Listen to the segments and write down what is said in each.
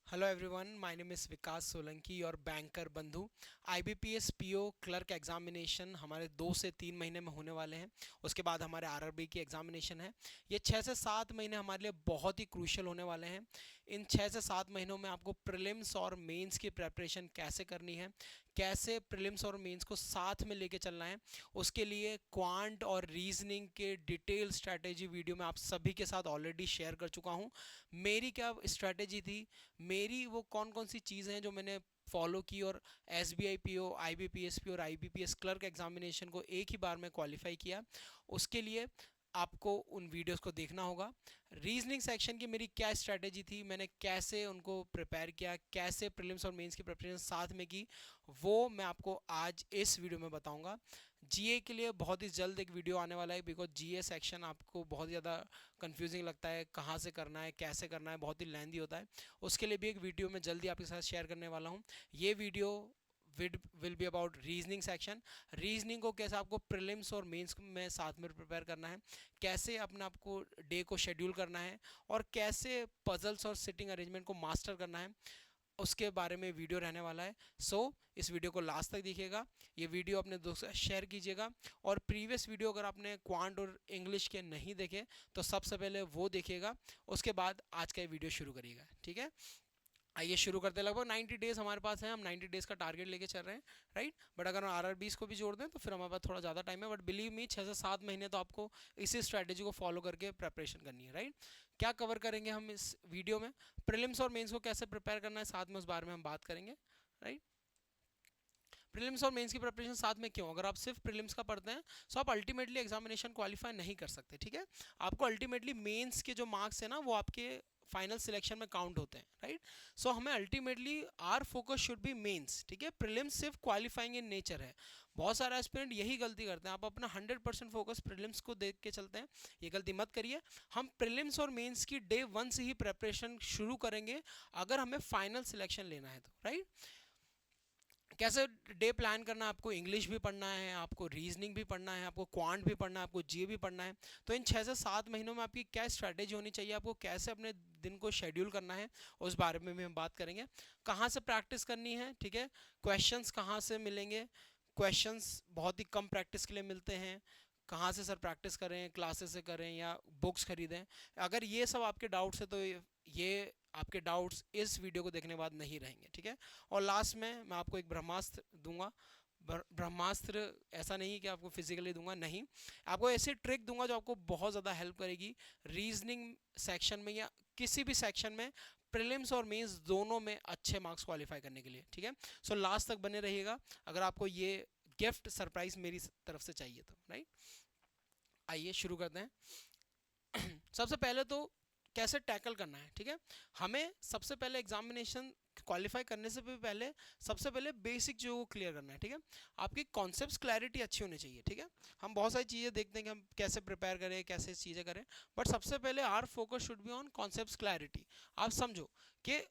Hello everyone, my name is Vikas Solanki और banker बंधु। IBPS PO clerk examination हमारे 2 से 3 महीने में होने वाले हैं। उसके बाद हमारे आरआरबी की एग्जामिनेशन है। ये 6 से 7 महीने हमारे लिए बहुत ही क्रूशियल होने वाले हैं। इन 6 से 7 महीनों में आपको प्रीलिम्स और मेंस की प्रेपरेशन कैसे करनी है, कैसे प्रीलिम्स और मेंस को साथ में लेके चलना है, उसके लिए क्वांट और रीजनिंग के डिटेल स्ट्रैटेजी वीडियो मैं आप सभी के साथ ऑलरेडी शेयर कर चुका हूँ। मेरी क्या स्ट्रैटेजी थी, मेरी वो कौन कौन सी चीज़ें हैं जो मैंने फॉलो की और S B I P O, I B P S P O I B P S clerk examination को एक ही बार में क्वालिफाई किया, उसके लिए आपको उन वीडियोस को देखना होगा। रीजनिंग सेक्शन की मेरी क्या स्ट्रैटेजी थी, मैंने कैसे उनको प्रिपेयर किया, कैसे प्रीलिम्स और मेंस की प्रिपरेशन साथ में की, वो मैं आपको आज इस वीडियो में बताऊंगा। जीए के लिए बहुत ही जल्द एक वीडियो आने वाला है, बिकॉज जीए सेक्शन आपको बहुत ज़्यादा कंफ्यूजिंग लगता है, कहाँ से करना है, कैसे करना है, बहुत ही लेंदी होता है। उसके लिए भी एक वीडियो मैं जल्दी आपके साथ शेयर करने वाला हूँ। ये video will be about reasoning section. Reasoning को कैसे आपको प्रीलिम्स और मेंस में साथ में प्रिपेयर करना है, कैसे अपने आपको डे को शेड्यूल करना है और कैसे पजल्स और सिटिंग अरेंजमेंट को मास्टर करना है, उसके बारे में वीडियो रहने वाला है। इस वीडियो को लास्ट तक देखिएगा। ये वीडियो अपने दोस्तों से शेयर कीजिएगा। और प्रीवियस वीडियो अगर आपने क्वांट और इंग्लिश के नहीं देखे तो सबसे पहले वो देखिएगा, उसके बाद आज का ये वीडियो शुरू करिएगा। ठीक है, आइए शुरू करते हैं। लगभग 90 डेज हमारे पास है, हम 90 डेज का टारगेट लेके चल रहे हैं, राइट। बट अगर हम आरआरबीस को भी जोड़ दें तो फिर हमारे पास थोड़ा ज़्यादा टाइम है। बट बिलीव मी, 6 से 7 महीने तो आपको इसी स्ट्रैटेजी को फॉलो करके प्रेपरेशन करनी है, राइट। क्या कवर करेंगे हम इस वीडियो में? प्रीलिम्स और मेंस को कैसे प्रिपेयर करना है, साथ में उस बारे में हम बात करेंगे, राइट। प्रीलिम्स और मेंस की प्रिपरेशन साथ में क्यों? अगर आप सिर्फ प्रीलिम्स का पढ़ते हैं तो आप अल्टीमेटली एग्जामिनेशन क्वालिफाई नहीं कर सकते, ठीक है। आपको अल्टीमेटली मेंस के जो मार्क्स है ना, वो आपके फाइनल सिलेक्शन में काउंट होते हैं, राइट। हमें ultimately our focus should be mains, ठीक है। प्रीलिम्स सिर्फ क्वालिफाइंग इन नेचर है। बहुत सारे एस्पिरेंट यही गलती करते हैं, आप अपना 100% फोकस प्रीलिम्स को देख के चलते हैं। ये गलती मत करिए। हम प्रीलिम्स और मेंस की डे 1 से ही प्रेपरेशन शुरू करेंगे अगर हमें फाइनल सिलेक्शन लेना है तो, राइट। कैसे डे प्लान करना है? आपको इंग्लिश भी पढ़ना है, आपको रीजनिंग भी पढ़ना है, आपको क्वांट भी पढ़ना है, आपको जी भी पढ़ना है। तो इन 6 से 7 महीनों में आपकी क्या स्ट्रैटेजी होनी चाहिए, आपको कैसे अपने दिन को शेड्यूल करना है, उस बारे में भी हम बात करेंगे। कहाँ से प्रैक्टिस करनी है, ठीक है। क्वेश्चंस कहाँ से मिलेंगे? क्वेश्चंस बहुत ही कम प्रैक्टिस के लिए मिलते हैं। कहाँ से सर प्रैक्टिस करें, क्लासेस से करें या बुक्स खरीदें? अगर ये सब आपके डाउट्स है तो ये आपके डाउट्स इस वीडियो को देखने के बाद नहीं रहेंगे, ठीक है। और लास्ट में मैं आपको एक ब्रह्मास्त्र दूंगा। ब्रह्मास्त्र ऐसा नहीं कि आपको फिजिकली दूंगा, नहीं, आपको ऐसी ट्रिक दूंगा जो आपको बहुत ज़्यादा हेल्प करेगी रीजनिंग सेक्शन में या किसी भी सेक्शन में, प्रीलिम्स और मेंस दोनों में अच्छे मार्क्स क्वालिफाई करने के लिए, ठीक है। लास्ट तक बने रहिएगा अगर आपको ये गिफ्ट सरप्राइज मेरी तरफ से चाहिए तो, राइट। आइए शुरू करते हैं। सबसे पहले तो कैसे टैकल करना है, ठीक है। हमें सबसे पहले एग्जामिनेशन क्वालिफाई करने से भी पहले सबसे पहले बेसिक जो क्लियर करना है, ठीक है। आपकी कॉन्सेप्ट्स क्लैरिटी अच्छी होनी चाहिए, ठीक है। हम बहुत सारी चीज़ें देखते हैं कि हम कैसे प्रिपेयर करें, कैसे चीज़ें करें, बट सबसे पहले our focus should be on concepts clarity. आप समझो कि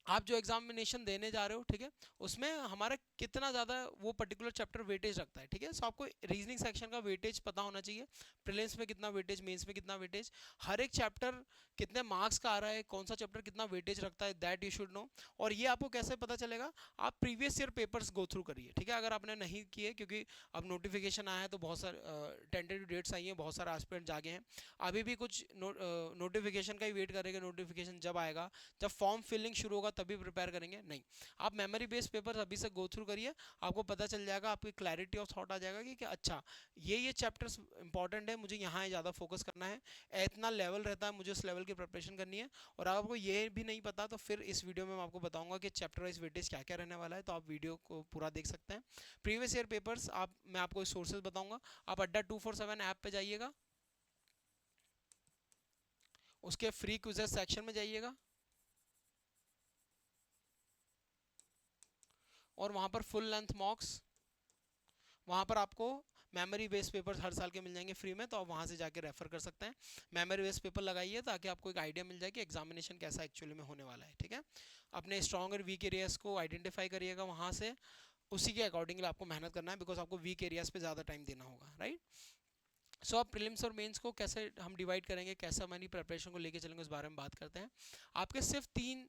आप जो एग्जामिनेशन देने जा रहे हो, ठीक है, उसमें हमारा कितना ज़्यादा वो पर्टिकुलर चैप्टर वेटेज रखता है, ठीक है। आपको रीजनिंग सेक्शन का वेटेज पता होना चाहिए, प्रीलिम्स में कितना वेटेज, मेंस में कितना वेटेज, हर एक चैप्टर कितने मार्क्स का आ रहा है, कौन सा चैप्टर कितना वेटेज रखता है, दैट यू शुड नो। और ये आपको कैसे पता चलेगा? आप previous year papers go through करिए, ठीक है, अगर आपने नहीं किए, क्योंकि अब नोटिफिकेशन आया है तो बहुत सारे टेंटेटिव डेट्स आई हैं, बहुत सारे एस्पिरेंट जागे हैं। अभी भी कुछ नोटिफिकेशन का ही वेट करेंगे, नोटिफिकेशन जब आएगा, जब फॉर्म फिलिंग शुरू होगा तभी प्रिपेयर करेंगे, नहीं। आप मेमोरी बेस्ड पेपर अभी से गो थ्रू करिए, आपको पता चल जाएगा, आपकी क्लैरिटी ऑफ थॉट आ जाएगा कि अच्छा ये चैप्टर्स इंपॉर्टेंट है, मुझे यहाँ ज़्यादा फोकस करना है, इतना लेवल रहता है, मुझे उस लेवल की प्रिपरेशन करनी है। और अगर आपको ये भी नहीं पता तो फिर इस वीडियो में मैं आपको बताऊंगा कि चैप्टर वाइज वेटेज क्या क्या रहने वाला है, तो आप वीडियो को पूरा देख सकते हैं। प्रीवियस ईयर पेपर्स मैं आपको सोर्सेज बताऊंगा। आप अड्डा 247 ऐप पे जाइएगा, उसके फ्री क्विजेस सेक्शन में जाइएगा और वहाँ पर फुल लेंथ मॉक्स, वहाँ पर आपको मेमोरी बेस्ड पेपर्स हर साल के मिल जाएंगे फ्री में, तो आप वहाँ से जाके रेफर कर सकते हैं। मेमोरी बेस्ड पेपर लगाइए ताकि आपको एक आइडिया मिल जाए कि एग्जामिनेशन कैसा एक्चुअली में होने वाला है, ठीक है। अपने स्ट्रॉन्ग और वीक एरियाज को आइडेंटिफाई करिएगा, वहाँ से उसी के अकॉर्डिंगली आपको मेहनत करना है, बिकॉज आपको वीक एरियाज पे ज़्यादा टाइम देना होगा, राइट। अब प्रीलिम्स और मेंस को कैसे हम डिवाइड करेंगे, कैसे हमारी प्रिपरेशन को लेके चलेंगे, उस बारे में बात करते हैं। आपके सिर्फ 3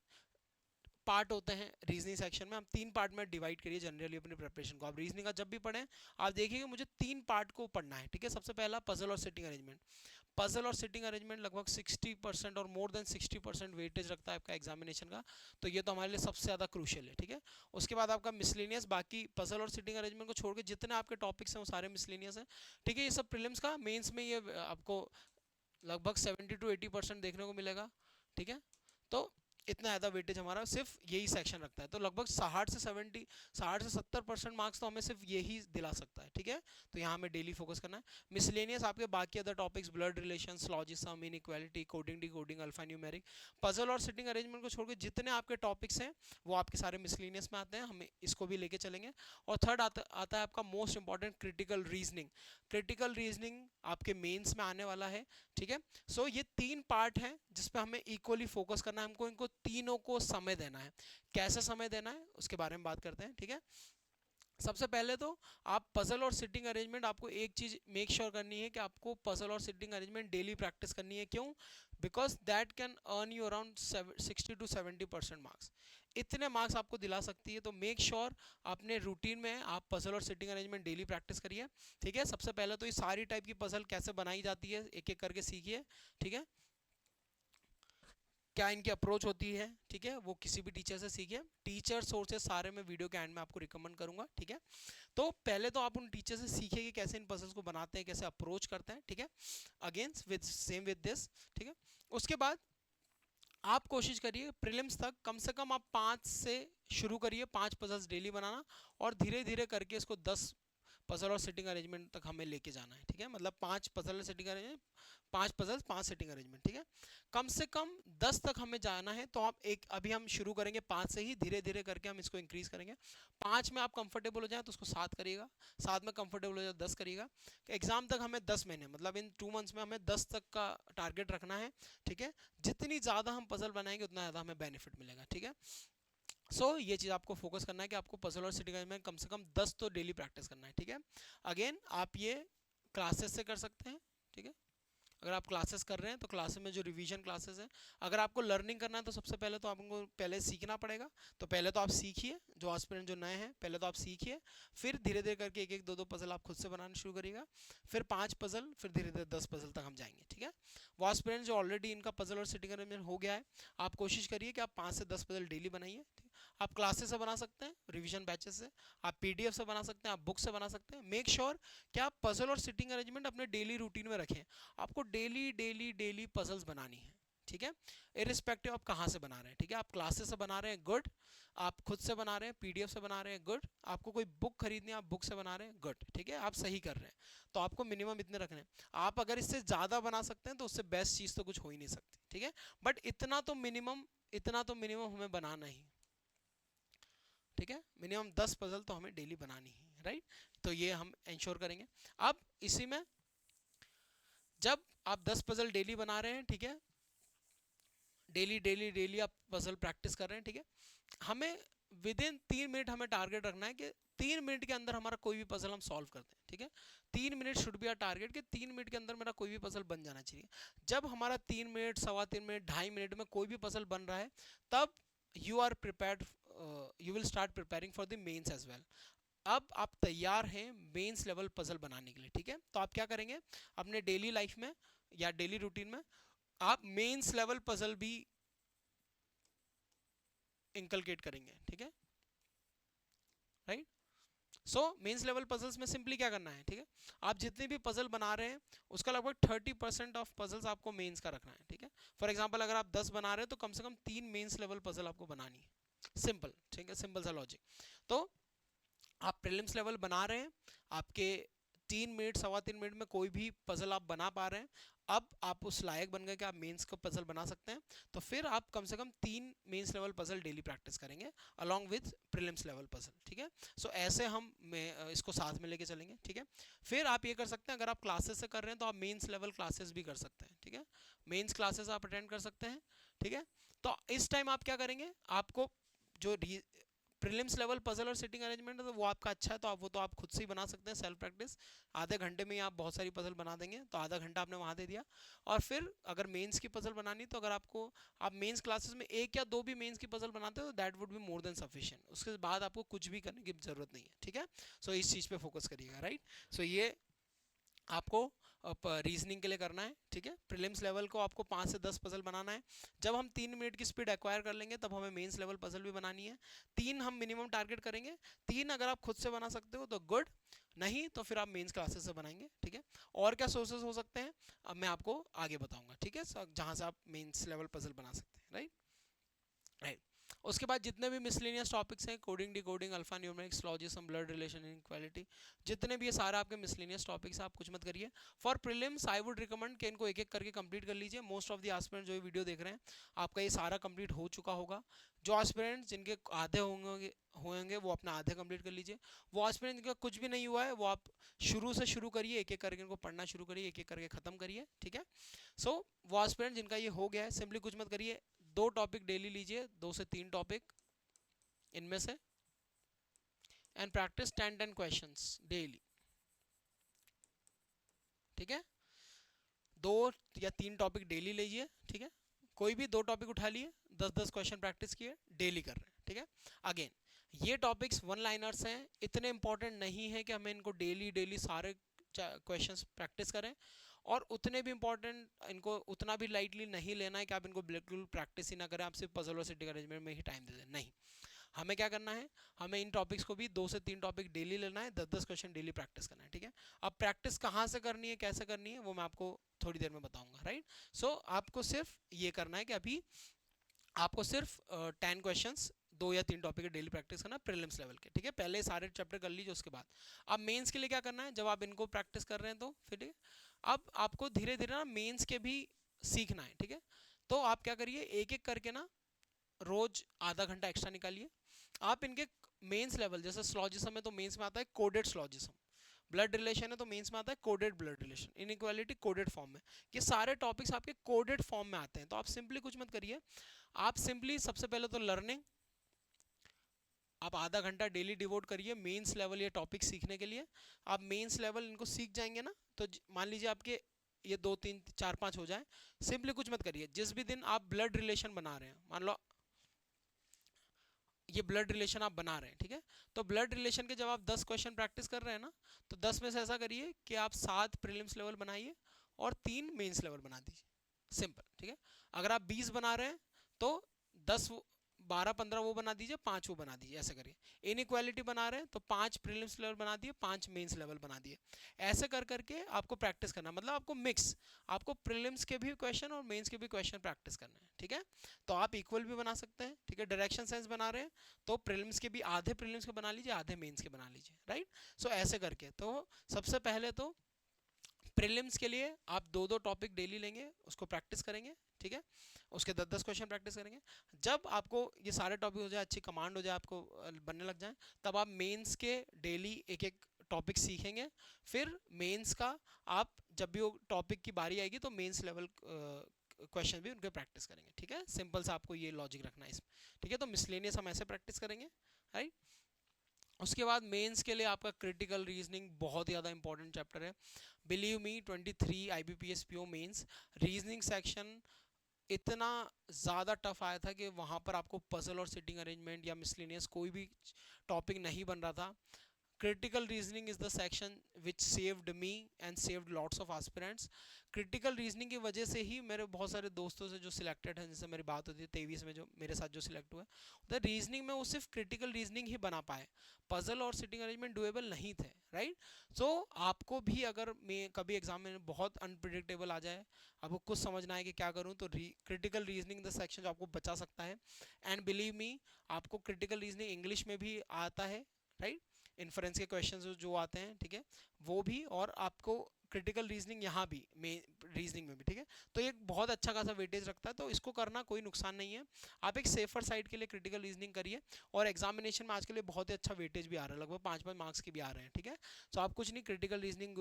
पार्ट होते हैं रीजनिंग सेक्शन में, हम 3 पार्ट में डिवाइड करिए जनरली अपनी प्रिपरेशन को। आप रीजनिंग का जब भी पढ़ें आप देखिए मुझे 3 पार्ट को पढ़ना है, ठीक है। सबसे पहला पजल और सिटिंग अरेंजमेंट। पजल और सिटिंग अरेंजमेंट लगभग 60% और मोर देन 60% वेटेज रखता है आपका एग्जामिनेशन का, तो ये तो हमारे लिए सबसे ज़्यादा क्रूशियल है, ठीक है। उसके बाद आपका मिसलेनियस, बाकी पजल और सिटिंग अरेंजमेंट को छोड़ के जितने आपके टॉपिक्स हैं वो सारे मिसलेनियस हैं, ठीक है। ये सब प्रीलिम्स का, मेंस में ये आपको लगभग 70 to 80% देखने को मिलेगा, ठीक है। तो इतना ज़्यादा वेटेज हमारा सिर्फ यही सेक्शन रखता है, तो लगभग 60 से 70% मार्क्स तो हमें सिर्फ यही दिला सकता है, ठीक है। तो यहाँ हमें डेली फोकस करना है। मिसलेनियस आपके बाकी other topics, blood relations, syllogism, inequality, coding, decoding, alpha numeric, puzzle और सिटिंग अरेंजमेंट को छोड़कर जितने आपके टॉपिक्स हैं वो आपके सारे मिसलेनियस में आते हैं, हमें इसको भी लेके चलेंगे। और थर्ड आता है आपका most important critical reasoning. Critical reasoning आपके मेंस में आने वाला है, ठीक है। सो ये 3 पार्ट हैं जिसपे हमें इक्वली फोकस करना है, हमको इनको तीनों को समय देना है। कैसे समय देना है उसके बारे में बात करते हैं, ठीक है। सबसे पहले तो आप पजल और सिटिंग अरेंजमेंट, आपको एक चीज मेक श्योर करनी है कि आपको पजल और सिटिंग अरेंजमेंट डेली प्रैक्टिस करनी है। क्यों? Because that can earn you around 60 to 70% marks, इतने मार्क्स आपको दिला सकती है। तो मेक श्योर अपने रूटीन में आप पजल और सिटिंग अरेंजमेंट डेली प्रैक्टिस करिए, ठीक है। सबसे पहले तो ये सारी टाइप की पजल कैसे बनाई जाती है एक एक करके सीखिए, ठीक है। क्या इनकी अप्रोच होती है, ठीक है, वो किसी भी टीचर से सीखिए। टीचर सोर्सेज सारे मैं वीडियो के एंड में आपको रिकमेंड करूंगा, ठीक है। तो पहले तो आप उन टीचर से सीखिए कि कैसे इन पजल्स को बनाते हैं, कैसे अप्रोच करते हैं, ठीक है। Again with same with this, ठीक है। उसके बाद आप कोशिश करिए प्रीलिम्स तक कम से कम आप 5 से शुरू करिए, 5 पजल्स डेली बनाना, और धीरे धीरे करके इसको 10 पजल और सिटिंग अरेंजमेंट तक हमें लेके जाना है, ठीक है। मतलब 5 पजल और sitting arrangement, 5 puzzles 5 sitting arrangement, ठीक है। कम से कम 10 तक हमें जाना है। तो आप एक, अभी हम शुरू करेंगे 5 से ही, धीरे धीरे करके हम इसको इंक्रीज करेंगे। 5 में आप कंफर्टेबल हो जाए तो उसको 7 करिएगा, 7 में कंफर्टेबल हो जाए 10 करिएगा। एग्जाम तक हमें 10 महीने, मतलब इन 2 मंथ्स में हमें 10 तक का टारगेट रखना है, ठीक है। जितनी ज़्यादा हम पजल बनाएंगे उतना ज़्यादा हमें बेनिफिट मिलेगा, ठीक है। ये चीज़ आपको फोकस करना है कि आपको पजल और सिटिंग में कम से कम 10 तो डेली प्रैक्टिस करना है, ठीक है। अगेन आप ये क्लासेस से कर सकते हैं, ठीक है। अगर आप क्लासेस कर रहे हैं तो क्लासेस में जो रिवीजन क्लासेस हैं, अगर आपको लर्निंग करना है तो सबसे पहले तो आपको पहले सीखना पड़ेगा। तो पहले तो आप सीखिए, जो एस्पिरेंट जो नए हैं पहले तो आप सीखिए, फिर धीरे धीरे करके एक एक 2 पजल आप खुद से बनाना शुरू करिएगा, फिर 5 पजल, फिर धीरे धीरे 10 पजल तक हम जाएंगे, ठीक है। वो एस्पिरेंट जो ऑलरेडी इनका पजल और सिटिंग अरेंजमेंट हो गया है, आप कोशिश करिए कि आप 5 से 10 पजल डेली बनाइए। आप क्लासेस से बना सकते हैं, रिवीजन बैचेस से, आप पीडीएफ से बना सकते हैं, आप बुक से बना सकते हैं। मेक श्योर कि आप पजल और सिटिंग अरेंजमेंट अपने डेली रूटीन में रखें। आपको डेली डेली डेली पजल्स बनानी है, ठीक है। इरिस्पेक्टिव आप कहाँ से बना रहे हैं, ठीक है। आप क्लासेस से बना रहे हैं, गुड। आप खुद से बना रहे हैं, पीडीएफ से बना रहे हैं, गुड। आपको कोई बुक खरीदनी है, आप बुक से बना रहे हैं, गुड, ठीक है। आप सही कर रहे हैं। तो आपको मिनिमम इतने रखने हैं। आप अगर इससे ज़्यादा बना सकते हैं तो उससे बेस्ट चीज़ तो कुछ हो ही नहीं सकती, ठीक है। बट इतना तो मिनिमम हमें बनाना ही, ठीक है। मिनिमम 10 पजल तो हमें डेली बनानी है, राइट। तो ये हम इंश्योर करेंगे। अब इसी में जब आप 10 पजल डेली बना रहे हैं, ठीक है, डेली डेली डेली आप पजल प्रैक्टिस कर रहे हैं, ठीक है। हमें विद इन 3 मिनट हमें टारगेट रखना है कि 3 मिनट के अंदर हमारा कोई भी पजल हम सॉल्व करते हैं, ठीक है। 3 minute should be our target कि 3 मिनट के अंदर मेरा कोई भी पजल बन जाना चाहिए। जब हमारा 3 मिनट, 3.25 मिनट, 2.5 मिनट में कोई भी पजल बन रहा है, तब you are prepared, you will start preparing for the mains as well. अब आप तैयार हैं मेंस लेवल पजल बनाने के लिए, ठीक है। तो आप क्या करेंगे अपने डेली लाइफ में या डेली रूटीन में, आप मेंस लेवल पजल भी इंकलकेट करेंगे, ठीक है, राइट। मेंस लेवल पजल्स में सिंपली क्या करना है, ठीक है, आप जितने भी पजल बना रहे हैं उसका लगभग 30% ऑफ पजल्स आपको मेंस का रखना है, ठीक है। फॉर एग्जांपल अगर आप 10 बना रहे हैं तो कम से कम 3 मेंस लेवल पजल आपको बनानी है, सिंपल, ठीक है, सिंपल सा लॉजिक। तो आप प्रीलिम्स लेवल बना रहे हैं, आपके 3 मिनट, 3.25 मिनट में कोई भी पजल आप बना पा रहे हैं, अब आप उस लायक बन गए कि आप मेंस का पजल बना सकते हैं। तो फिर आप कम से कम 3 mains level puzzle daily practice करेंगे along with prelims level puzzle, ठीक है। ऐसे हम इसको साथ में लेके चलेंगे, ठीक है। फिर आप ये कर सकते हैं, अगर आप क्लासेस से कर रहे हैं तो आप मेंस लेवल क्लासेस भी कर सकते हैं, ठीक है। मेंस क्लासेस आप अटेंड कर सकते हैं, ठीक है। तो इस टाइम आप क्या करेंगे, आपको जो प्रीलिम्स लेवल पजल और सिटिंग अरेंजमेंट है तो वो आपका अच्छा है, तो आप खुद से ही बना सकते हैं सेल्फ प्रैक्टिस। आधे घंटे में ही आप बहुत सारी पजल बना देंगे, तो आधा घंटा आपने वहाँ दे दिया। और फिर अगर मेंस की पजल बनानी, तो अगर आप मेंस क्लासेस में 1 या 2 भी मेंस की पजल बनाते हो, that would be more than sufficient. उसके बाद आपको कुछ भी करने की जरूरत नहीं है, ठीक है। सो इस चीज़ पे फोकस करिएगा, राइट। सो ये आपको रीजनिंग के लिए करना है, ठीक है। प्रीलिम्स लेवल को आपको 5 से 10 पजल बनाना है। जब हम 3 मिनट की स्पीड एक्वायर कर लेंगे, तब हमें मेंस लेवल पजल भी बनानी है। 3 हम मिनिमम टारगेट करेंगे। 3 अगर आप खुद से बना सकते हो तो गुड, नहीं तो फिर आप मेंस क्लासेस से बनाएंगे, ठीक है। और क्या सोर्सेज हो सकते हैं, अब मैं आपको आगे बताऊंगा, ठीक है, जहां से आप मेंस लेवल पजल बना सकते हैं, राइट। राइट, उसके बाद जितने भी मिसलेनियस टॉपिक्स हैं, coding, decoding, alpha numerics, syllogism, blood relation, inequality, जितने भी ये सारे आपके मिसलेनियस टॉपिक्स हैं, आप कुछ मत करिए। For prelims I would recommend कि इनको एक एक करके कंप्लीट कर लीजिए। मोस्ट ऑफ द एस्पिरेंट्स जो ये वीडियो देख रहे हैं, आपका ये सारा कंप्लीट हो चुका होगा। जो एस्पिरेंट्स जिनके आधे होंगे वो अपना आधे कंप्लीट कर लीजिए। वो एस्पिरेंट्स जिनका कुछ भी नहीं हुआ है, वो आप शुरू से शुरू करिए, एक एक करके इनको पढ़ना शुरू करिए, एक एक करके खत्म करिए, ठीक है। सो वो एस्पिरेंट जिनका ये हो गया है, सिंपली कुछ मत करिए, 2 टॉपिक डेली लीजिए, 2 से 3 टॉपिक इनमें से, एंड प्रैक्टिस 10 क्वेश्चंस डेली, ठीक है। 2 या 3 टॉपिक डेली लीजिए, ठीक है। कोई भी 2 टॉपिक उठा लिए, 10-10 क्वेश्चन प्रैक्टिस किए, डेली कर रहे हैं, ठीक है। अगेन ये टॉपिक्स वन लाइनर्स हैं, इतने इंपॉर्टेंट नहीं है कि हमें इनको डेली डेली सारे क्वेश्चंस प्रैक्टिस करें, और उतने भी इंपॉर्टेंट इनको उतना भी लाइटली नहीं लेना है कि आप इनको बिल्कुल प्रैक्टिस ही ना करें, आप सिर्फ पजल और सिटिंग अरेंजमेंट में ही टाइम दे दें, नहीं। हमें क्या करना है, हमें इन टॉपिक्स को भी 2 से 3 टॉपिक डेली लेना है, 10-10 क्वेश्चन डेली प्रैक्टिस करना है, ठीक है। अब प्रैक्टिस कहाँ से करनी है, कैसे करनी है, वो मैं आपको थोड़ी देर में बताऊंगा, राइट। सो आपको सिर्फ ये करना है कि अभी आपको सिर्फ 10 क्वेश्चंस 2 या 3 टॉपिक डेली प्रैक्टिस करना प्रीलिम्स लेवल के, ठीक है। पहले सारे चैप्टर कर लीजिए, उसके बाद अब मेंस के लिए क्या करना है, जब आप इनको प्रैक्टिस कर रहे हैं तो फिर ठीक है। अब आपको धीरे धीरे ना मेंस के भी सीखना है, ठीक है। तो आप क्या करिए, एक एक करके ना रोज आधा घंटा एक्स्ट्रा निकालिए। आप इनके मेंस लेवल, जैसे स्लॉजिज्म में तो मेंस में आता है कोडेड स्लॉजिज्म, ब्लड रिलेशन है तो मेंस में आता है coded blood relation, inequality coded form में। ये सारे टॉपिक्स आपके कोडेड फॉर्म में आते हैं, तो आप सिंपली कुछ मत करिए, आप सिंपली सबसे पहले तो लर्निंग, आप आधा घंटा डेली डिवोट करिए मेंस लेवल ये टॉपिक सीखने के लिए। आप मेंस लेवल इनको सीख जाएंगे ना, तो मान लीजिए आपके ये 2 3 4 5 हो जाए, सिंपली कुछ मत करिए, जिस भी दिन आप ब्लड रिलेशन बना रहे हैं, मान लो ये ब्लड रिलेशन आप बना रहे हैं, ठीक है। तो ब्लड रिलेशन के जब आप 10 क्वेश्चन प्रैक्टिस कर रहे हैं ना, तो 10 में से ऐसा करिए कि आप 7 प्रीलिम्स लेवल बनाइए और 3 मेंस लेवल बना दीजिए, सिंपल, ठीक है। अगर आप 20 बना रहे हैं तो 10 12 15 वो बना दीजिए, 5 वो बना दीजिए, ऐसे करिए। इनइक्वालिटी बना रहे हैं तो 5 प्रीलिम्स लेवल बना दिए, 5 मेंस लेवल बना दिए। ऐसे कर करके आपको प्रैक्टिस करना, मतलब आपको मिक्स, आपको प्रीलिम्स के भी क्वेश्चन और मेंस के भी क्वेश्चन प्रैक्टिस करना है, ठीक है। तो आप इक्वल भी बना सकते हैं, ठीक है। डायरेक्शन सेंस बना रहे हैं तो प्रीलिम्स के भी आधे प्रीलिम्स के बना लीजिए, आधे मेंस के बना लीजिए, राइट। सो ऐसे करके, तो सबसे पहले तो प्रीलिम्स के लिए आप 2-2 टॉपिक डेली लेंगे, उसको प्रैक्टिस करेंगे, ठीक है। उसके 10-10 क्वेश्चन प्रैक्टिस करेंगे। जब आपको ये सारे टॉपिक हो जाए, अच्छी कमांड हो जाए, आपको बनने लग जाए, तब आप मेंस के डेली एक एक टॉपिक सीखेंगे। फिर मेंस का आप जब भी वो टॉपिक की बारी आएगी तो मेंस लेवल क्वेश्चन भी उनके प्रैक्टिस करेंगे, ठीक है। सिंपल सा आपको ये लॉजिक रखना है इसमें, ठीक है। तो मिसलेनियस हम ऐसे प्रैक्टिस करेंगे, राइट। उसके बाद मेंस के लिए आपका क्रिटिकल रीजनिंग बहुत ज़्यादा इंपॉर्टेंट चैप्टर है। Believe me 23 IBPS PO mains reasoning section इतना ज़्यादा टफ आया था कि वहाँ पर आपको पजल और सिटिंग अरेंजमेंट या मिसलेनियस कोई भी टॉपिक नहीं बन रहा था। critical reasoning is the section which saved me and saved lots of aspirants. critical reasoning की वजह से ही मेरे बहुत सारे दोस्तों से जो सिलेक्टेड हैं, जिससे मेरी बात होती है 23 में, जो मेरे साथ जो सिलेक्ट हुआ, उधर रीजनिंग में वो सिर्फ क्रिटिकल रीजनिंग ही बना पाए, पजल और सिटिंग अरेंजमेंट डुएबल नहीं थे, राइट। सो आपको भी अगर मैं कभी एग्जाम में बहुत अनप्रिडिक्टेबल आ जाए, आपको कुछ समझना है कि क्या करूं, तो क्रिटिकल रीजनिंग द सेक्शन जो आपको बचा सकता है। एंड बिलीव मी, आपको क्रिटिकल रीजनिंग इंग्लिश में भी आता है, राइट। इन्फ्रेंस के क्वेश्चंस जो आते हैं, ठीक है, वो भी, और आपको क्रिटिकल रीजनिंग यहाँ भी रीजनिंग में भी, ठीक है। तो ये बहुत अच्छा खासा वेटेज रखता है, तो इसको करना कोई नुकसान नहीं है। आप एक सेफर साइड के लिए क्रिटिकल रीजनिंग करिए, और एग्जामिनेशन में आज के लिए बहुत ही अच्छा वेटेज भी आ रहा है, लगभग 5-5 मार्क्स की भी आ रहे हैं, ठीक है। तो आप कुछ नहीं, क्रिटिकल रीजनिंग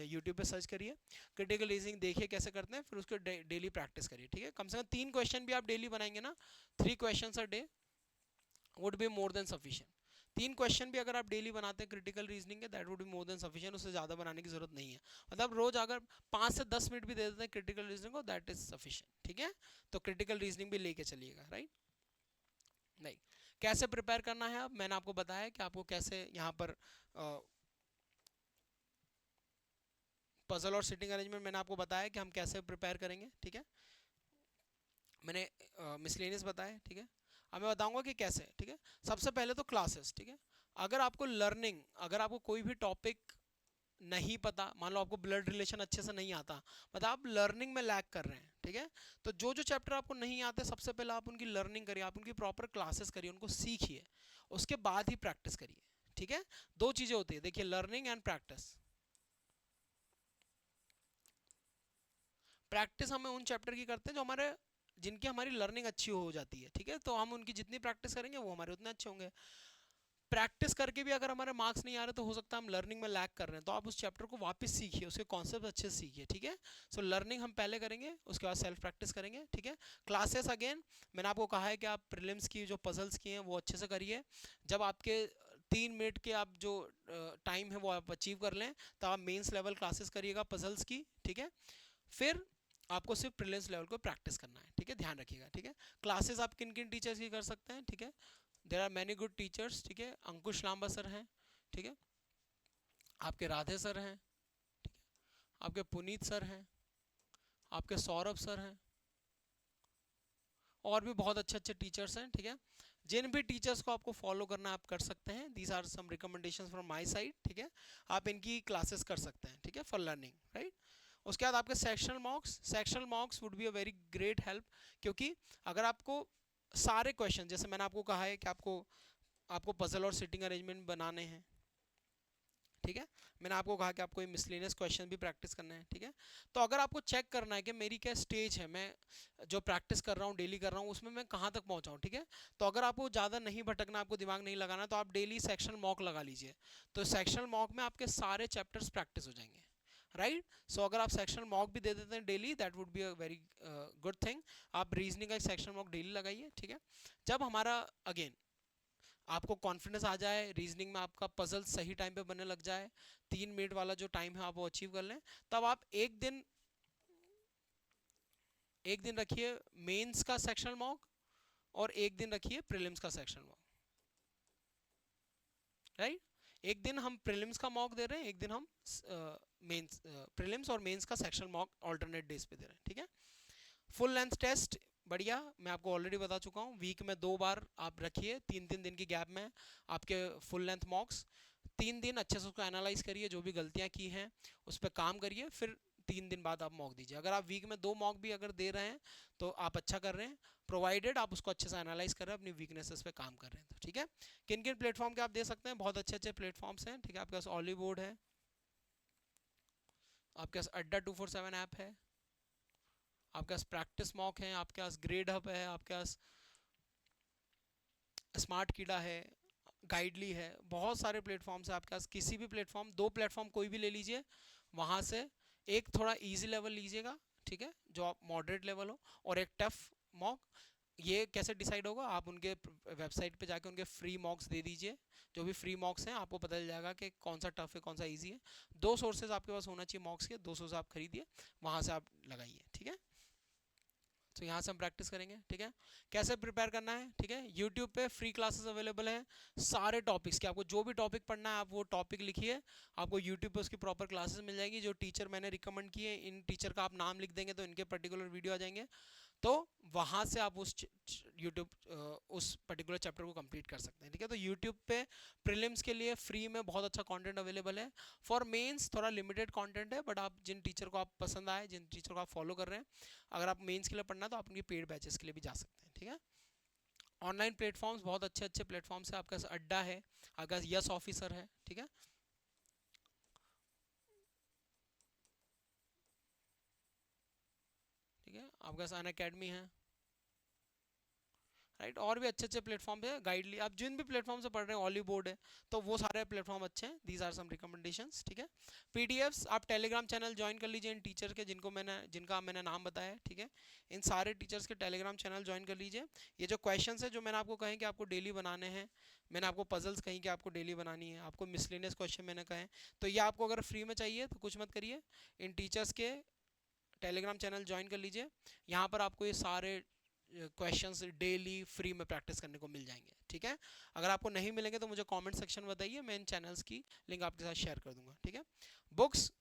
यूट्यूब पे सर्च करिए, क्रिटिकल रीजनिंग देखिए कैसे करते हैं, फिर उसको डेली प्रैक्टिस करिए, ठीक है। कम से कम 3 क्वेश्चन भी आप डेली बनाएंगे ना, 3 question a day, would be more than sufficient. 3 question भी अगर आप डेली बनाते हैं क्रिटिकल रीजनिंग के, that would be more than sufficient, उससे ज़्यादा बनाने की जरूरत नहीं है। मतलब रोज अगर 5 से 10 मिनट भी दे देते हैं क्रिटिकल रीजनिंग को, दैट इज सफिशिएंट, ठीक है। तो क्रिटिकल रीजनिंग भी लेके चलिएगा, राइट। नहीं, कैसे प्रिपेयर करना है, अब मैंने आपको बताया कि आपको कैसे यहाँ पर पजल और सिटिंग अरेंजमेंट मैंने आपको बताया कि हम कैसे प्रिपेयर करेंगे, ठीक है। मैंने मिसलेनियस बताया, ठीक है। अब मैं बताऊंगा कि कैसे, ठीक है। सबसे पहले तो क्लासेस, ठीक है। अगर आपको लर्निंग, अगर आपको कोई भी टॉपिक नहीं पता, मान लो आपको ब्लड रिलेशन अच्छे से नहीं आता, मतलब आप लर्निंग में लैग कर रहे हैं, ठीक है। तो जो जो चैप्टर आपको नहीं आते, सबसे पहले आप उनकी लर्निंग करिए, आप उनकी प्रॉपर क्लासेस करिए, उनको सीखिए, उसके बाद ही प्रैक्टिस करिए, ठीक है। दो चीजें होती है, देखिए, लर्निंग एंड प्रैक्टिस। प्रैक्टिस हमें उन चैप्टर की करते हैं जो हमारे, जिनकी हमारी लर्निंग अच्छी हो जाती है, ठीक है। तो हम उनकी जितनी प्रैक्टिस करेंगे वो हमारे उतने अच्छे होंगे। प्रैक्टिस करके भी अगर हमारे मार्क्स नहीं आ रहे, तो हो सकता है हम लर्निंग में लैग कर रहे हैं, तो आप उस चैप्टर को वापस सीखिए, उसके कॉन्सेप्ट अच्छे से सीखिए, ठीक है। सो लर्निंग हम पहले करेंगे, उसके बाद सेल्फ प्रैक्टिस करेंगे, ठीक है। क्लासेस अगेन मैंने आपको कहा है कि आप प्रीलिम्स की जो पजल्स की हैं वो अच्छे से करिए। जब आपके 3 मिनट के आप जो टाइम है वो आप अचीव कर लें, तो आप मेंस लेवल क्लासेस करिएगा पजल्स की, ठीक है। फिर आपको सिर्फ प्रीलिम्स लेवल को प्रैक्टिस करना है, ठीक है, ध्यान रखिएगा, ठीक है। क्लासेस आप किन किन टीचर्स की कर सकते हैं, ठीक है। There are many good teachers, ठीक है। अंकुश लांबा सर हैं, ठीक है। आपके राधे सर हैं, ठीक है। आपके पुनीत सर हैं, आपके सौरभ सर हैं, और भी बहुत अच्छे अच्छे टीचर्स हैं, ठीक है। जिन भी टीचर्स को आपको फॉलो करना है आप कर सकते हैं, these are some recommendations from my side, ठीक है। आप इनकी क्लासेस कर सकते हैं, ठीक है, फॉर लर्निंग, राइट। उसके बाद आपके sectional मॉक्स would be a very great help, क्योंकि अगर आपको सारे क्वेश्चन, जैसे मैंने आपको कहा है कि आपको आपको पजल और सिटिंग अरेंजमेंट बनाने हैं, ठीक है। मैंने आपको कहा कि आपको मिसलेनियस क्वेश्चन भी प्रैक्टिस करना है, ठीक है। तो अगर आपको चेक करना है कि मेरी क्या स्टेज है, मैं जो प्रैक्टिस कर रहा हूँ, डेली कर रहा हूँ, उसमें मैं कहाँ तक पहुँचा हूँ, ठीक है। तो अगर आपको ज़्यादा नहीं भटकना, आपको दिमाग नहीं लगाना, तो आप डेली सेक्शन मॉक लगा लीजिए। तो सेक्शन मॉक में आपके सारे चैप्टर्स प्रैक्टिस हो जाएंगे, राइट। सो अगर आप सेक्शन मॉक भी दे देते हैं daily, that would be a very good thing. आप रीजनिंग का सेक्शन मॉक डेली लगाइए, ठीक है। जब हमारा अगेन आपको कॉन्फिडेंस आ जाए, रीजनिंग में आपका पजल सही टाइम पे बनने लग जाए, 3 मिनट वाला जो टाइम है आप वो अचीव कर लें, तब आप एक दिन रखिए मेंस का सेक्शन मॉक, और एक दिन रखिए प्रीलिम्स का सेक्शन मॉक, राइट। एक दिन हम प्रीलिम्स का मॉक दे रहे हैं, एक दिन हम मेंस, प्रीलिम्स और मेंस का सेक्शन मॉक ऑल्टरनेट डेज पे दे रहे हैं, ठीक है। फुल लेंथ टेस्ट, बढ़िया, मैं आपको ऑलरेडी बता चुका हूँ, वीक में 2 बार आप रखिए, 3-3 दिन की गैप में आपके फुल लेंथ मॉक्स। 3 दिन अच्छे से उसको एनालाइज करिए, जो भी गलतियाँ की हैं उस पर काम करिए, फिर 3 दिन बाद आप मॉक दीजिए। अगर आप वीक में 2 मॉक भी अगर दे रहे हैं तो आप अच्छा कर रहे हैं, प्रोवाइडेड आप उसको अच्छे से एनालाइज कर रहे हैं, अपनी वीकनेसेस पे काम कर रहे हैं, तो ठीक है। किन किन प्लेटफॉर्म के आप दे सकते हैं, बहुत अच्छे अच्छे प्लेटफॉर्म्स हैं, ठीक है। आपके पास ऑलीवुड है, आपके पास अड्डा 247 ऐप है, आपके पास प्रैक्टिस मॉक है, आपके पास ग्रेड हब है, आपके पास स्मार्ट कीड़ा है, गाइडली है, बहुत सारे प्लेटफॉर्म्स है आपके पास। किसी भी प्लेटफॉर्म, 2 प्लेटफॉर्म कोई भी ले लीजिए, वहाँ से एक थोड़ा इजी लेवल लीजिएगा, ठीक है, जो आप मॉडरेट लेवल हो, और एक टफ मॉक। ये कैसे डिसाइड होगा, आप उनके वेबसाइट पे जाके उनके फ्री मॉक्स दे दीजिए, जो भी फ्री मॉक्स हैं आपको पता चल जाएगा कि कौन सा टफ है कौन सा इजी है। 2 सोर्सेज आपके पास होना चाहिए मॉक्स के, 200 आप खरीदिए, वहाँ से आप लगाइए, ठीक है। तो यहाँ से हम प्रैक्टिस करेंगे, ठीक है। कैसे प्रिपेयर करना है, ठीक है। यूट्यूब पे फ्री क्लासेस अवेलेबल हैं सारे टॉपिक्स के, आपको जो भी टॉपिक पढ़ना है आप वो टॉपिक लिखिए, आपको यूट्यूब पे उसकी प्रॉपर क्लासेस मिल जाएगी। जो टीचर मैंने रिकमेंड किए, इन टीचर का आप नाम लिख देंगे तो इनके पर्टिकुलर वीडियो आ जाएंगे, तो वहाँ से आप उस यूट्यूब उस पर्टिकुलर चैप्टर को कंप्लीट कर सकते हैं, ठीक है। तो यूट्यूब पे प्रीलिम्स के लिए फ्री में बहुत अच्छा कंटेंट अवेलेबल है। फॉर मेंस थोड़ा लिमिटेड कंटेंट है, बट आप जिन टीचर को आप पसंद आए, जिन टीचर को आप फॉलो कर रहे हैं, अगर आप मेंस के लिए पढ़ना है तो आप उनकी पेड बैचेस के लिए भी जा सकते हैं, ठीक है। ऑनलाइन प्लेटफॉर्म्स बहुत अच्छे अच्छे प्लेटफॉर्म्स है, आपके पास अड्डा है, आपके पास यस ऑफिसर है, ठीक है। ठीक है, आपके पास अन अकेडमी है, राइट। और भी अच्छे अच्छे प्लेटफॉर्म है, गाइडली आप जिन भी प्लेटफॉर्म से पढ़ रहे हैं, ऑली बोर्ड है, तो वो सारे प्लेटफॉर्म अच्छे हैं। दीज आर सम रिकमेंडेशंस, ठीक है। पीडीएफ्स आप टेलीग्राम चैनल ज्वाइन कर लीजिए इन टीचर के जिनका मैंने नाम बताया है, ठीक है। इन सारे टीचर्स के टेलीग्राम चैनल ज्वाइन कर लीजिए। ये जो क्वेश्चंस है जो मैंने आपको कहे कि आपको डेली बनाने हैं, मैंने आपको पजल्स कहीं कि आपको डेली बनानी है, आपको मिसलेनियस क्वेश्चन मैंने कहे, तो ये आपको अगर फ्री में चाहिए तो कुछ मत करिए, इन टीचर्स के टेलीग्राम चैनल ज्वाइन कर लीजिए। यहाँ पर आपको ये सारे क्वेश्चंस डेली फ्री में प्रैक्टिस करने को मिल जाएंगे, ठीक है। अगर आपको नहीं मिलेंगे तो मुझे कमेंट सेक्शन में बताइए, मैं इन चैनल्स की लिंक आपके साथ शेयर कर दूंगा, ठीक है। Books,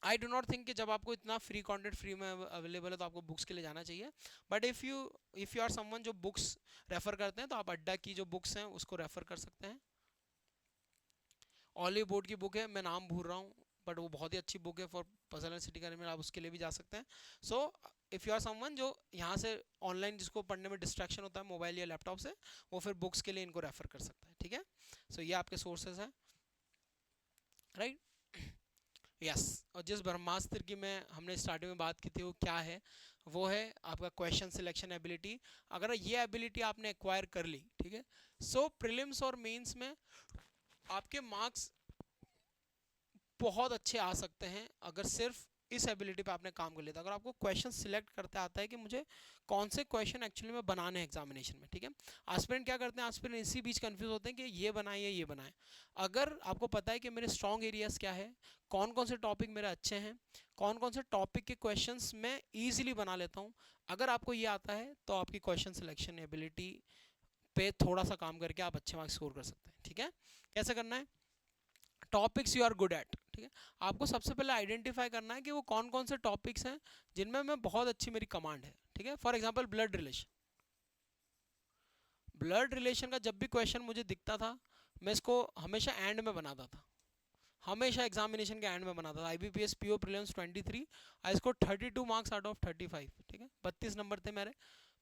I do not think कि जब आपको इतना फ्री कंटेंट फ्री में अवेलेबल है तो आपको बुक्स के लिए जाना चाहिए, but if you are someone जो बुक्स रेफर करते हैं तो आप अड्डा की जो बुक्स हैं उसको रेफर कर सकते हैं। ऑली बोर्ड की बुक है, मैं नाम भूल रहा हूँ, बट वो बहुत ही अच्छी बुक है फॉर पजल एंड सिटी करने में, आप उसके लिए भी जा सकते हैं। So if you are someone जो यहाँ से ऑनलाइन जिसको पढ़ने में डिस्ट्रैक्शन होता है मोबाइल या लैपटॉप से, वो फिर बुक्स के लिए इनको रेफर कर सकता है, ठीक है। सो ये आपके सोर्सेज हैं, राइट। यस, और जिस ब्रह्मास्त्र की मैं हमने स्टार्टिंग में बात की थी वो क्या है, वो है आपका क्वेश्चन सिलेक्शन एबिलिटी। अगर ये एबिलिटी आपने एक्वायर कर ली, ठीक है, सो प्रीलिम्स और मेंस में आपके मार्क्स बहुत अच्छे आ सकते हैं अगर सिर्फ इस एबिलिटी पे आपने काम कर लिया था। अगर आपको क्वेश्चन सिलेक्ट करते आता है कि मुझे कौन से क्वेश्चन एक्चुअली में बनाने हैं एग्जामिनेशन में, ठीक है। एस्पिरेंट क्या करते हैं, एस्पिरेंट इसी बीच कंफ्यूज होते हैं कि ये बनाए या ये बनाए। अगर आपको पता है कि मेरे स्ट्रॉन्ग एरियाज क्या है, कौन कौन से टॉपिक मेरे अच्छे हैं, कौन कौन से टॉपिक के क्वेश्चन मैं ईजिली बना लेता हूँ, अगर आपको ये आता है तो आपकी क्वेश्चन सिलेक्शन एबिलिटी पे थोड़ा सा काम करके आप अच्छे मार्क्स स्कोर कर सकते हैं, ठीक है। कैसे करना है, topics you are good at, ठीक है। आपको सबसे पहले आइडेंटिफाई करना है कि वो कौन कौन से टॉपिक्स हैं जिनमें मैं बहुत अच्छी मेरी कमांड है, ठीक है। For example blood relation, blood relation का जब भी क्वेश्चन मुझे दिखता था मैं इसको हमेशा एंड में बनाता था, हमेशा एग्जामिनेशन के एंड में बनाता था। IBPS PO prelims 23, I score 32 marks out of 35, ठीक है। 32 नंबर थे मेरे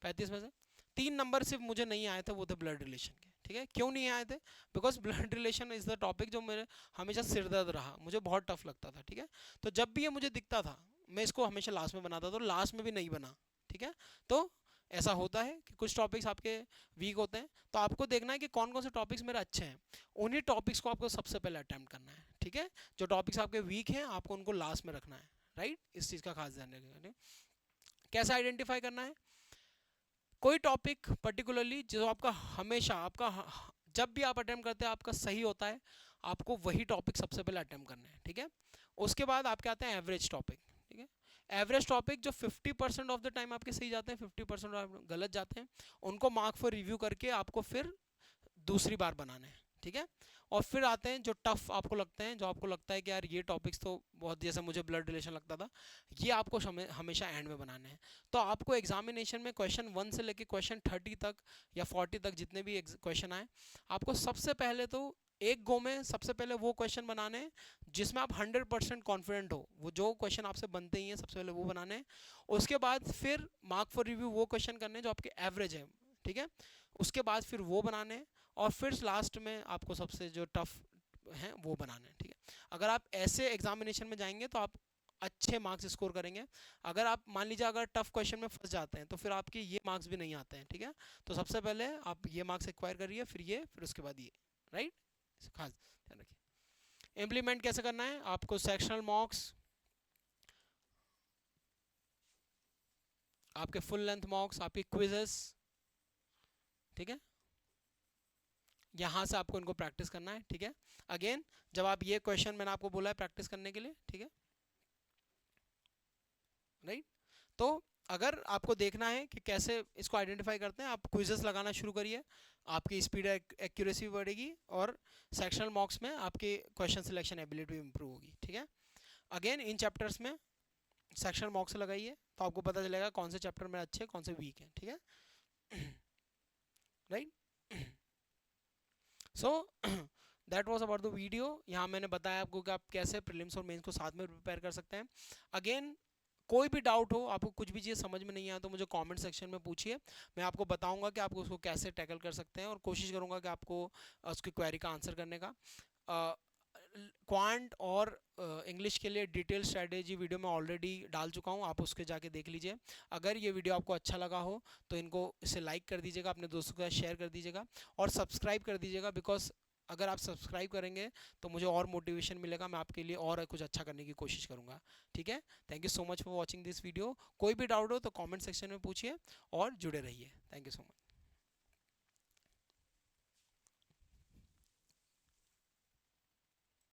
35 में से, 3 नंबर सिर्फ मुझे नहीं आए थे, वो थे ब्लड रिलेशन के, ठीक है। क्यों नहीं आए थे, because blood relation is the topic जो मेरे हमेशा सिरदर्द रहा, मुझे बहुत टफ लगता था, ठीक है। तो जब भी ये मुझे दिखता था मैं इसको हमेशा लास्ट में बनाता था, तो लास्ट में भी नहीं बना, ठीक है। तो ऐसा होता है कि कुछ टॉपिक्स आपके वीक होते हैं, तो आपको देखना है कि कौन कौन से टॉपिक्स मेरे अच्छे हैं, उन्हीं टॉपिक्स को आपको सबसे पहले अटेम्प्ट करना है, ठीक है। जो टॉपिक्स आपके वीक हैं आपको उनको लास्ट में रखना है, राइट। इस चीज़ का खास ध्यान रखना। कैसे आइडेंटिफाई करना है, कोई टॉपिक पर्टिकुलरली जो आपका हमेशा आपका जब भी आप अटेम्प्ट करते हैं आपका सही होता है, आपको वही टॉपिक सबसे पहले अटेम्प्ट करना है, ठीक है। उसके बाद आपके आते हैं एवरेज टॉपिक, ठीक है। एवरेज टॉपिक जो 50% ऑफ द टाइम आपके सही जाते हैं, 50% गलत जाते हैं, उनको मार्क फॉर रिव्यू करके आपको फिर दूसरी बार बनाना है, ठीक है। और फिर आते हैं जो टफ आपको लगते हैं, जो आपको लगता है कि यार ये टॉपिक्स तो बहुत, जैसे मुझे ब्लड रिलेशन लगता था, ये आपको हमेशा एंड में बनाने हैं। तो आपको एग्जामिनेशन में क्वेश्चन 1 से लेके क्वेश्चन 30 तक या 40 तक जितने भी क्वेश्चन आए, आपको सबसे पहले तो एक गो में सबसे पहले वो क्वेश्चन बनाने हैं जिसमें आप 100% कॉन्फिडेंट हो, वो जो क्वेश्चन आपसे बनते ही हैं सबसे पहले वो बनाने हैं। उसके बाद फिर मार्क फॉर रिव्यू वो क्वेश्चन करने हैं जो आपके एवरेज है, ठीक है। उसके बाद फिर वो बनाने हैं और फिर लास्ट में आपको सबसे जो टफ हैं वो बनाने हैं, ठीक है। अगर आप ऐसे एग्जामिनेशन में जाएंगे तो आप अच्छे मार्क्स स्कोर करेंगे। अगर आप मान लीजिए अगर टफ क्वेश्चन में फंस जाते हैं तो फिर आपके ये मार्क्स भी नहीं आते हैं, ठीक है। तो सबसे पहले आप ये मार्क्स एक्वायर करिए, फिर ये, फिर उसके बाद ये, राइट। खास ध्यान रखिए। इम्प्लीमेंट कैसे करना है, आपको सेक्शनल मॉक्स, आपके फुल लेंथ मॉक्स, आपके क्विजेस, ठीक है, यहाँ से आपको इनको प्रैक्टिस करना है, ठीक है। अगेन जब आप ये क्वेश्चन मैंने आपको बोला है प्रैक्टिस करने के लिए, ठीक है, राइट। तो अगर आपको देखना है कि कैसे इसको आइडेंटिफाई करते हैं, आप क्विजेस लगाना शुरू करिए, आपकी स्पीड एक्यूरेसी बढ़ेगी और सेक्शनल मॉक्स में आपकी क्वेश्चन सिलेक्शन एबिलिटी इंप्रूव होगी, ठीक है। अगेन इन चैप्टर्स में सेक्शनल मॉक्स लगाइए तो आपको पता चलेगा कौन से चैप्टर में अच्छे कौन से वीक हैं, ठीक है, right. So that was about the video. यहाँ मैंने बताया आपको कि आप कैसे प्रीलिम्स और मेंस को साथ में प्रिपेयर कर सकते हैं। अगेन कोई भी डाउट हो, आपको कुछ भी चीज़ समझ में नहीं आया तो मुझे कमेंट सेक्शन में पूछिए, मैं आपको बताऊंगा कि आपको उसको कैसे टैकल कर सकते हैं और कोशिश करूंगा कि आपको उसकी क्वेरी का आंसर करने का। क्वांट और इंग्लिश के लिए डिटेल स्ट्रैटेजी वीडियो मैं ऑलरेडी डाल चुका हूँ, आप उसके जाके देख लीजिए। अगर ये वीडियो आपको अच्छा लगा हो तो इसे लाइक कर दीजिएगा, अपने दोस्तों के साथ शेयर कर दीजिएगा और सब्सक्राइब कर दीजिएगा, बिकॉज अगर आप सब्सक्राइब करेंगे तो मुझे और मोटिवेशन मिलेगा, मैं आपके लिए और कुछ अच्छा करने की कोशिश करूँगा। ठीक है, thank you so much for watching this video. कोई भी डाउट हो तो कॉमेंट सेक्शन में पूछिए और जुड़े रहिए। Thank you so much.